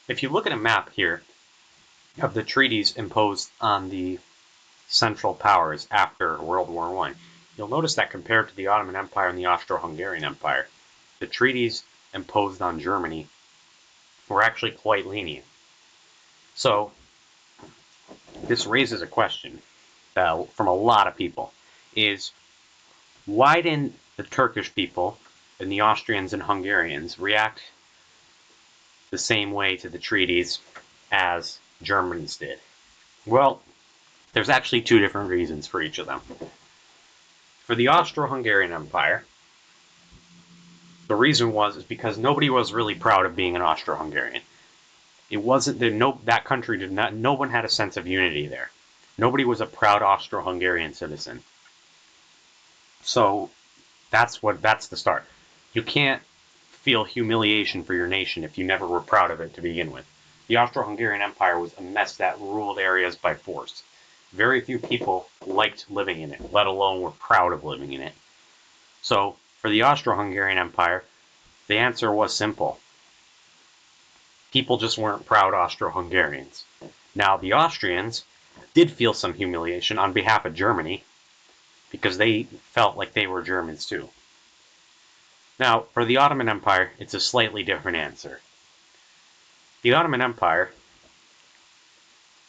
If you look at a map here of the treaties imposed on the Central Powers after World War I, you'll notice that compared to the Ottoman Empire and the Austro Hungarian Empire, the treaties imposed on Germany were actually quite lenient. So, this raises a question from a lot of people, is why didn't the Turkish people and the Austrians and Hungarians react the same way to the treaties as Germans did? Well, there's actually two different reasons for each of them. For the Austro-Hungarian Empire, the reason is because nobody was really proud of being an Austro-Hungarian. It wasn't that country did not. No one had a sense of unity there. Nobody was a proud Austro-Hungarian citizen. So that's the start. You can't feel humiliation for your nation if you never were proud of it to begin with. The Austro-Hungarian Empire was a mess that ruled areas by force. Very few people liked living in it, let alone were proud of living in it. So, for the Austro-Hungarian Empire, the answer was simple. People just weren't proud Austro-Hungarians. Now, the Austrians did feel some humiliation on behalf of Germany, because they felt like they were Germans too. Now, for the Ottoman Empire, it's a slightly different answer. The Ottoman Empire,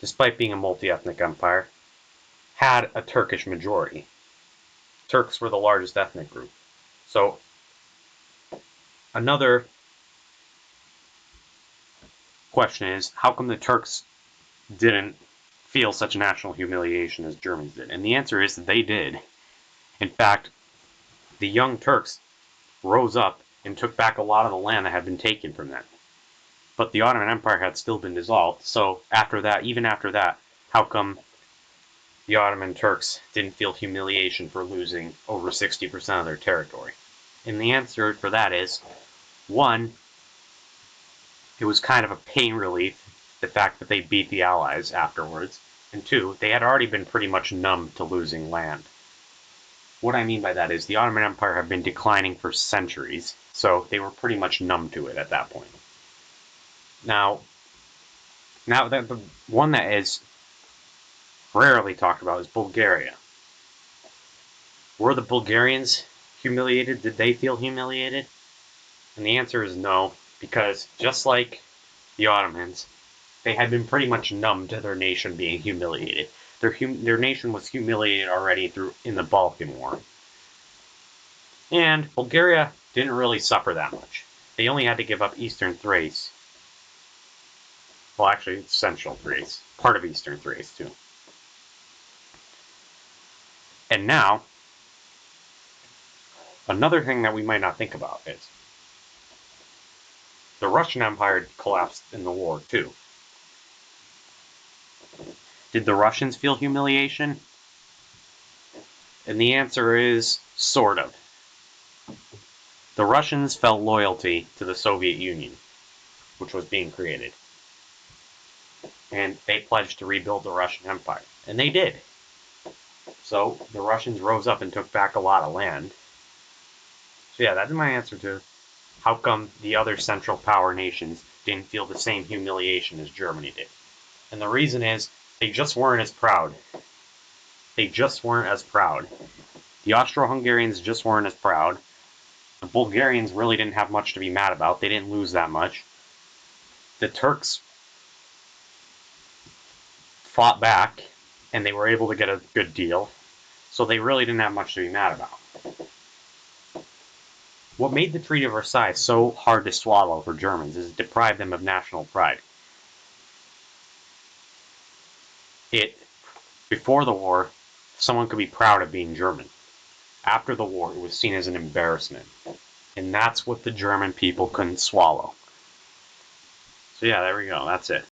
despite being a multi-ethnic empire, had a Turkish majority. Turks were the largest ethnic group. So, another question is, how come the Turks didn't feel such national humiliation as Germans did? And the answer is that they did. In fact, the young Turks rose up and took back a lot of the land that had been taken from them. But the Ottoman Empire had still been dissolved, so even after that, how come the Ottoman Turks didn't feel humiliation for losing over 60% of their territory? And the answer for that is, one, it was kind of a pain relief, the fact that they beat the Allies afterwards, and two, they had already been pretty much numb to losing land. What I mean by that is the Ottoman Empire had been declining for centuries, so they were pretty much numb to it at that point. Now that the one that is rarely talked about is Bulgaria. Were the Bulgarians humiliated? Did they feel humiliated? And the answer is no, because just like the Ottomans, they had been pretty much numb to their nation being humiliated. Their nation was humiliated already in the Balkan War. And Bulgaria didn't really suffer that much. They only had to give up Eastern Thrace. Well, actually, it's Central Thrace. Part of Eastern Thrace, too. And now, another thing that we might not think about is the Russian Empire collapsed in the war, too. Did the Russians feel humiliation? And the answer is, sort of. The Russians felt loyalty to the Soviet Union, which was being created. And they pledged to rebuild the Russian Empire. And they did. So, the Russians rose up and took back a lot of land. So yeah, that's my answer to how come the other Central Power nations didn't feel the same humiliation as Germany did. And the reason is, they just weren't as proud. They just weren't as proud. The Austro-Hungarians just weren't as proud. The Bulgarians really didn't have much to be mad about. They didn't lose that much. The Turks fought back, and they were able to get a good deal. So they really didn't have much to be mad about. What made the Treaty of Versailles so hard to swallow for Germans is it deprived them of national pride. Before the war, someone could be proud of being German. After the war, it was seen as an embarrassment. And that's what the German people couldn't swallow. So yeah, there we go. That's it.